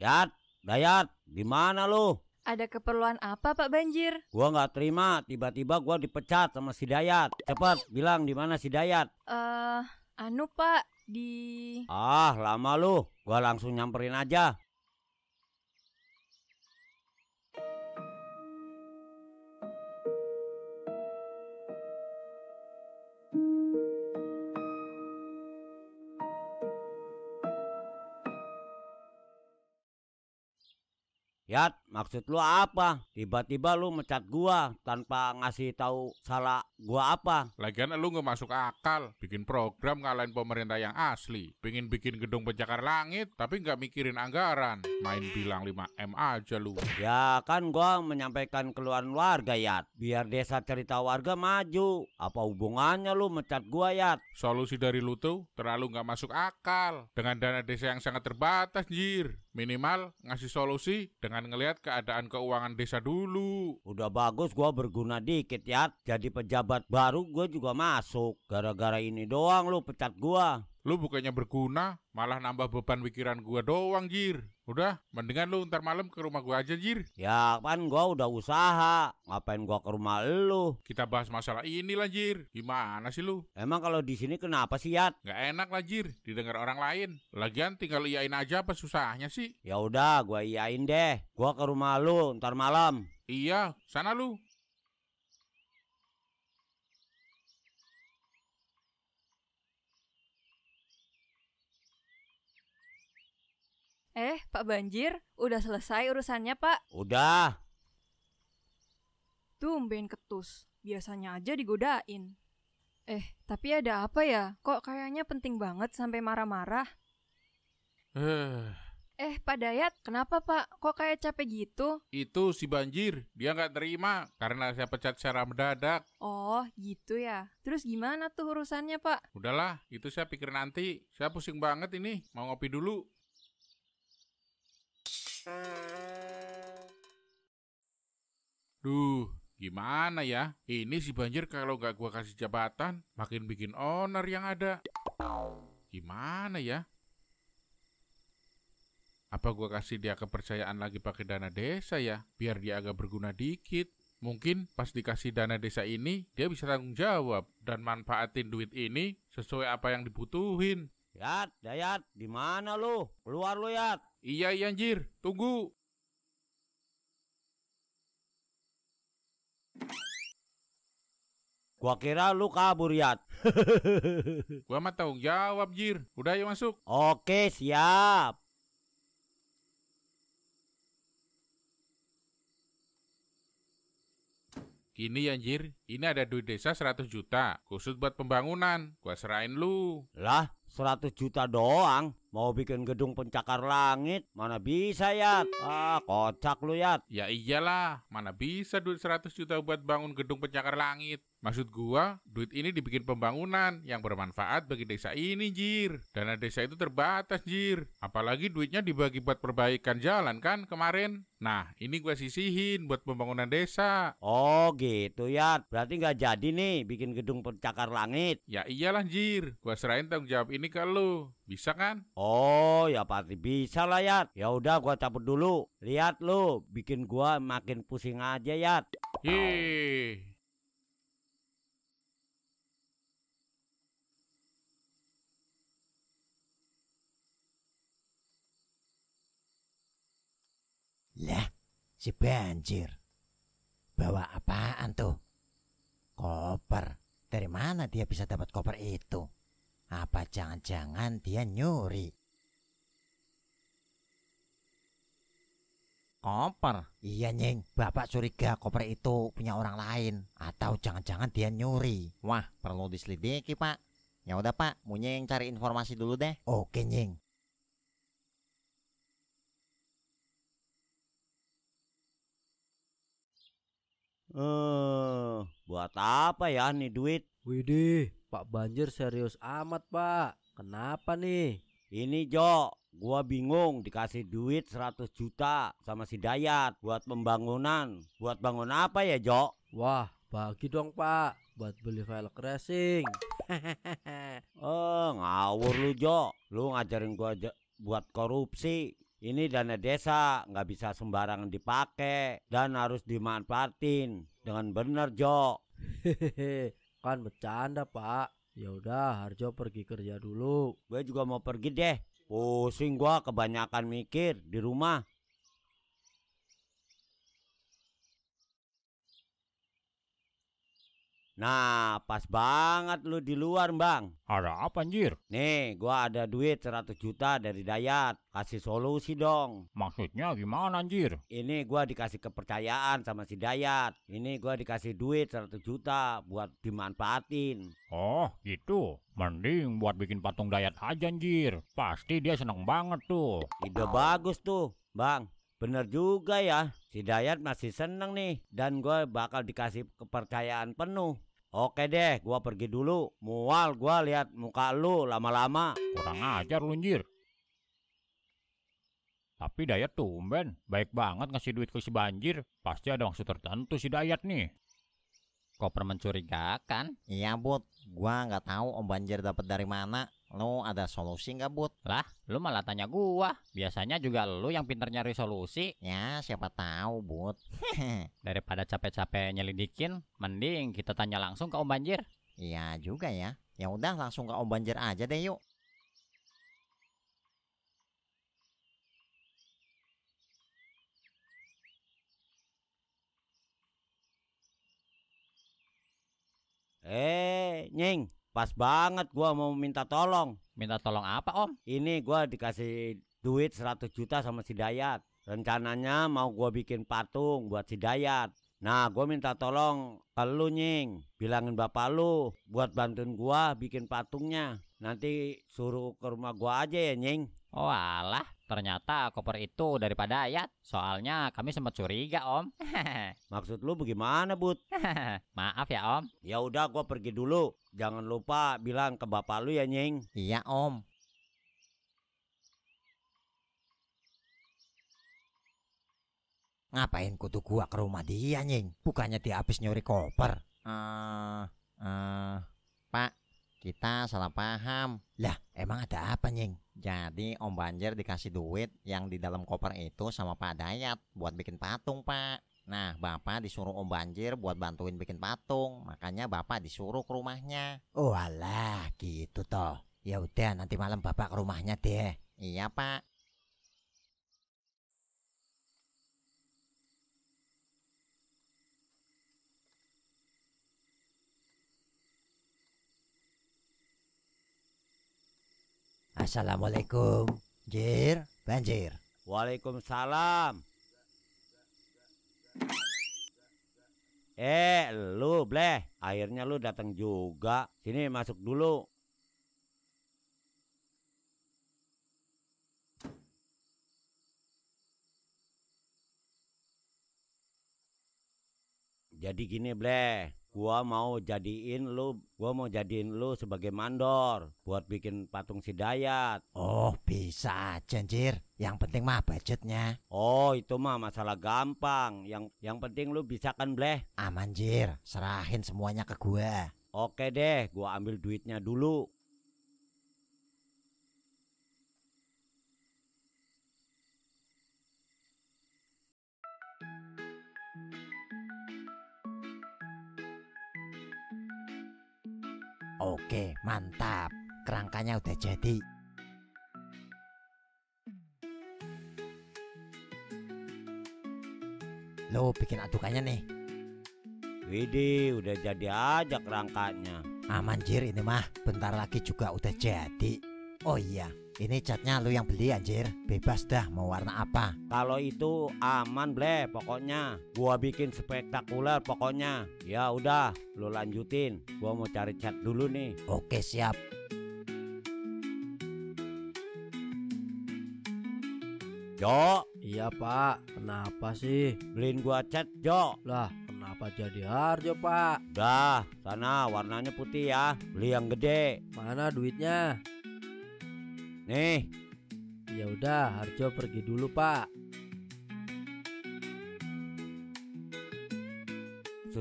Yat, Dayat, di mana lu? Ada keperluan apa Pak Banjir? Gua nggak terima, tiba-tiba gua dipecat sama si Dayat. Cepet, bilang di mana si Dayat. Pak, di... Ah, lama lu. Gua langsung nyamperin aja. Yat, maksud lu apa? Tiba-tiba lu mecat gua tanpa ngasih tahu salah gua apa? Lagian lu nggak masuk akal, bikin program ngalahin pemerintah yang asli. Pengen bikin gedung pencakar langit, tapi nggak mikirin anggaran. Main bilang 5M aja lu. Ya kan gua menyampaikan keluhan warga, Yat. Biar desa cerita warga maju. Apa hubungannya lu mecat gua, Yat? Solusi dari lu tuh terlalu nggak masuk akal. Dengan dana desa yang sangat terbatas, Jir. Minimal ngasih solusi dengan ngelihat keadaan keuangan desa dulu. Udah bagus gua berguna dikit, Yat. Jadi pejabat baru gua juga masuk. Gara-gara ini doang lu pecat gua. Lu bukannya berguna, malah nambah beban pikiran gua doang, Jir. Udah, mendingan lu ntar malam ke rumah gua aja, Jir. Ya kan gua udah usaha. Ngapain gua ke rumah lu? Kita bahas masalah ini lah, Jir. Gimana sih lu? Emang kalau di sini kenapa sih, Yat? Nggak enak lah, Jir, didengar orang lain. Lagian tinggal iyain aja apa susahnya sih? Ya udah, gua iyain deh. Gua ke rumah lu ntar malam. Iya, sana lu. Pak Banjir, udah selesai urusannya Pak? Udah. Tumben ketus, biasanya aja digodain. Tapi ada apa ya? Kok kayaknya penting banget sampai marah-marah? Pak Dayat, kenapa Pak? Kok kayak capek gitu? Itu si Banjir, dia nggak terima karena saya pecat secara mendadak. Oh, gitu ya. Terus gimana tuh urusannya Pak? Udahlah, itu saya pikir nanti. Saya pusing banget ini, mau ngopi dulu. Duh, gimana ya? Ini si Banjir kalau nggak gua kasih jabatan, makin bikin owner yang ada. Gimana ya? Apa gua kasih dia kepercayaan lagi pakai dana desa ya? Biar dia agak berguna dikit. Mungkin pas dikasih dana desa ini, dia bisa tanggung jawab dan manfaatin duit ini sesuai apa yang dibutuhin. Yat, Dayat, di mana lu? Keluar lu, Yat. Iya, Anjir, tunggu. Gua kira lu kabur, Yat. Gua mah tanggung jawab, Jir. Udah, yuk masuk. Oke, siap. Gini ya, Jir. Ini ada duit desa 100 juta. Khusus buat pembangunan. Gua serahin lu. Lah, 100 juta doang. Mau bikin gedung pencakar langit? Mana bisa, Yat? Ah, kocak lu, Yat. Ya iyalah, mana bisa duit 100 juta buat bangun gedung pencakar langit. Maksud gua, duit ini dibikin pembangunan yang bermanfaat bagi desa ini, Jir. Dana desa itu terbatas, Jir. Apalagi duitnya dibagi buat perbaikan jalan kan kemarin. Nah, ini gua sisihin buat pembangunan desa. Oh, gitu, Yat. Berarti nggak jadi nih bikin gedung pencakar langit. Ya iyalah, Jir. Gua serahin tanggung jawab ini ke lu. Bisa kan? Oh, ya pasti bisa lah, Yat. Ya udah, gua cabut dulu. Lihat lu, bikin gua makin pusing aja, Yat. Yeay. Lah, si Banjir. Bawa apaan tuh? Koper. Dari mana dia bisa dapat koper itu? Apa jangan-jangan dia nyuri? Koper? Iya, Nying. Bapak curiga koper itu punya orang lain. Atau jangan-jangan dia nyuri. Wah, perlu diselidiki, Pak. Ya udah, Pak. Mau Nying cari informasi dulu deh. Oke, Nying. Buat apa ya nih duit? Widih, Pak Banjir serius amat Pak. Kenapa nih? Ini Jo, gua bingung dikasih duit 100 juta sama si Dayat buat pembangunan. Buat bangun apa ya, Jo? Wah, bagi dong Pak, buat beli velg racing. Ngawur lu, Jo. Lu ngajarin gua buat korupsi. Ini dana desa, nggak bisa sembarangan dipakai dan harus dimanfaatin dengan bener, Jo. Hehehe, kan bercanda, Pak. Ya udah, Harjo pergi kerja dulu. Gue juga mau pergi deh. Pusing gua kebanyakan mikir di rumah. Nah, pas banget lu di luar, Bang. Ada apa anjir? Nih, gua ada duit 100 juta dari Dayat. Kasih solusi dong. Maksudnya gimana anjir? Ini gua dikasih kepercayaan sama si Dayat. Ini gua dikasih duit 100 juta buat dimanfaatin. Oh gitu. Mending buat bikin patung Dayat aja anjir. Pasti dia seneng banget tuh. Ide bagus tuh, Bang. Bener juga ya. Si Dayat masih seneng nih. Dan gua bakal dikasih kepercayaan penuh. Oke deh, gua pergi dulu. Mual gua lihat muka lu lama-lama. Kurang ajar lu anjir. Tapi Dayat tumben. Baik banget ngasih duit ke si Banjir. Pasti ada maksud tertentu si Dayat nih. Koper mencurigakan. Iya, Bud. Gua nggak tahu Om Banjir dapat dari mana. Lu ada solusi nggak, Bud? Lah, lu malah tanya gua. Biasanya juga lu yang pinter nyari solusi. Ya, siapa tahu, Bud. Daripada capek-capek nyelidikin, mending kita tanya langsung ke Om Banjir. Iya juga ya. Ya udah langsung ke Om Banjir aja deh yuk. Nying, pas banget gua mau minta tolong. Minta tolong apa, Om? Ini gua dikasih duit 100 juta sama si Dayat. Rencananya mau gua bikin patung buat si Dayat. Nah, gua minta tolong ke lu, Nying. Bilangin bapak lu buat bantuin gua bikin patungnya. Nanti suruh ke rumah gua aja ya, Nying. Oh alah, ternyata koper itu daripada Dayat. Soalnya kami sempat curiga, Om. Maksud lu bagaimana, Bud? Maaf ya, Om. Ya udah, gua pergi dulu. Jangan lupa bilang ke bapak lu ya, Nying. Iya, Om. Ngapain kutu gua ke rumah dia, Nying? Bukannya dia habis nyuri koper. Pak, kita salah paham. Lah, emang ada apa, Nying? Jadi Om Banjir dikasih duit yang di dalam koper itu sama Pak Dayat buat bikin patung, Pak. Nah, Bapak disuruh Om Banjir buat bantuin bikin patung. Makanya Bapak disuruh ke rumahnya. Oh alah, gitu toh. Ya udah, nanti malam Bapak ke rumahnya deh. Iya, Pak. Assalamualaikum, Jir, Banjir. Waalaikumsalam. Lu Bleh, akhirnya lu datang juga. Sini masuk dulu. Jadi gini, Bleh. Gua mau jadiin lu sebagai mandor buat bikin patung si Dayat. Oh, bisa aja, Jir. Yang penting mah budgetnya. Oh, itu mah masalah gampang. Yang penting lu bisa kan, Bleh? Aman, Jir. Serahin semuanya ke gua. Oke deh, gua ambil duitnya dulu. Oke, mantap. Kerangkanya udah jadi. Lo bikin adukannya nih. Widih, udah jadi aja kerangkanya. Aman, Jir, ini mah bentar lagi juga udah jadi. Oh iya, ini catnya lu yang beli, anjir. Bebas dah mau warna apa. Kalau itu aman, Bleh, pokoknya. Gua bikin spektakuler pokoknya. Ya udah, lu lanjutin. Gua mau cari cat dulu nih. Oke, siap. Jo, Iya, Pak. Kenapa sih? beliin gua cat, Jo. Lah, kenapa jadi Harjo, Pak? Udah, sana warnanya putih ya. Beli yang gede. Mana duitnya? Nih, Ya udah, Harjo pergi dulu, Pak.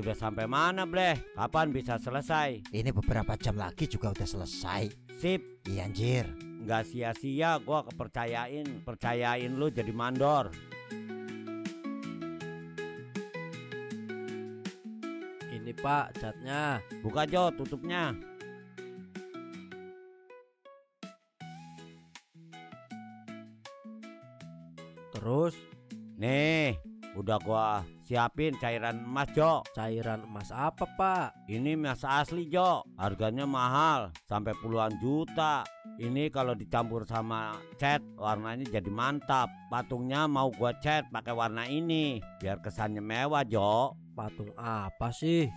sudah sampai mana, Bleh? Kapan bisa selesai? Ini beberapa jam lagi juga udah selesai. Sip. Iya, anjir. nggak sia-sia gua percayain lu jadi mandor. Ini Pak catnya. Buka Jo tutupnya. Terus Nih, udah gua siapin cairan emas Jo. cairan emas apa Pak? Ini emas asli Jo, harganya mahal sampai puluhan juta. Ini kalau dicampur sama cat warnanya jadi mantap. Patungnya mau gua cat pakai warna ini biar kesannya mewah Jo. Patung apa sih?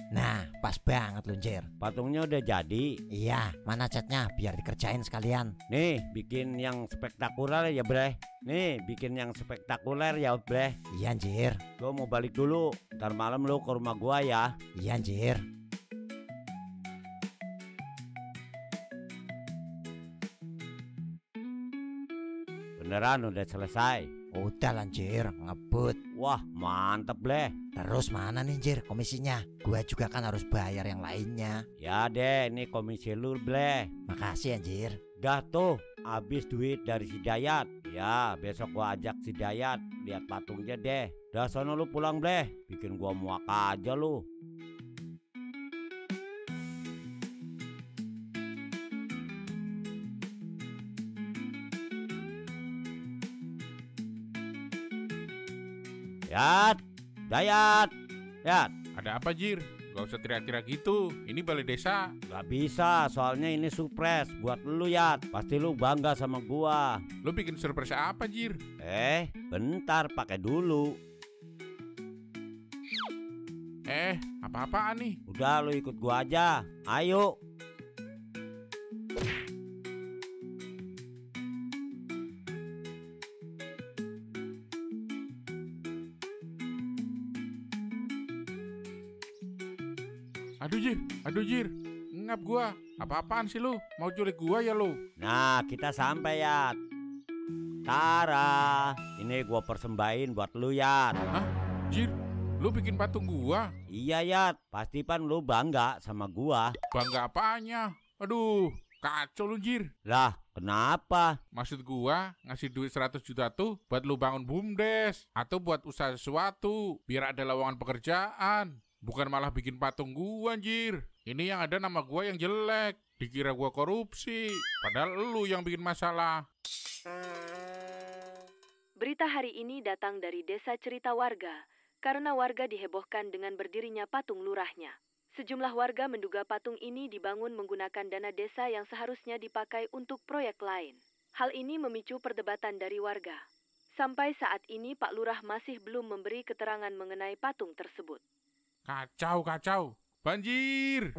Nah, pas banget lu, Jir. Patungnya udah jadi. Iya, mana catnya biar dikerjain sekalian. Nih, bikin yang spektakuler ya Bre. Nih, bikin yang spektakuler ya Bre. Iya, Jir. Gua mau balik dulu. Ntar malam lu ke rumah gua ya. Iya, Jir. Beneran udah selesai. Udah lanjir, ngebut. Wah, mantep Bre. Terus mana nih, Jir, komisinya? Gua juga kan harus bayar yang lainnya. Ya deh, ini komisi lu Bre. Makasih, Anjir. Dah tuh, habis duit dari si Dayat. Ya, besok gua ajak si Dayat lihat patungnya deh. Dah sono lu pulang Bre. Bikin gua muak aja lu. Yat, Dayat, Yat. Ada apa Jir? Gak usah teriak-teriak gitu. Ini balai desa. Gak bisa, soalnya ini surprise buat lu Yat. Pasti lu bangga sama gua. Lo bikin surprise apa Jir? Bentar, pakai dulu. Apa-apaan nih? Udah lu ikut gua aja. Ayo. Aduh Jir. Ngap gua. Apa-apaan sih lu? Mau culik gua ya lu? Nah, kita sampai Yat. Tara, ini gua persembahin buat lu Yat. Hah? Jir, lu bikin patung gua? Iya Yat, pasti pan lu bangga sama gua. Bangga apanya? Aduh, kacau lu Jir. Lah, kenapa? Maksud gua ngasih duit 100 juta tuh buat lu bangun BUMDes atau buat usaha sesuatu biar ada lowongan pekerjaan. Bukan malah bikin patung gua anjir. Ini yang ada nama gua yang jelek. Dikira gua korupsi. Padahal lu yang bikin masalah. Berita hari ini datang dari Desa Cerita Warga karena warga dihebohkan dengan berdirinya patung lurahnya. Sejumlah warga menduga patung ini dibangun menggunakan dana desa yang seharusnya dipakai untuk proyek lain. Hal ini memicu perdebatan dari warga. Sampai saat ini Pak Lurah masih belum memberi keterangan mengenai patung tersebut. Kacau. Banjir.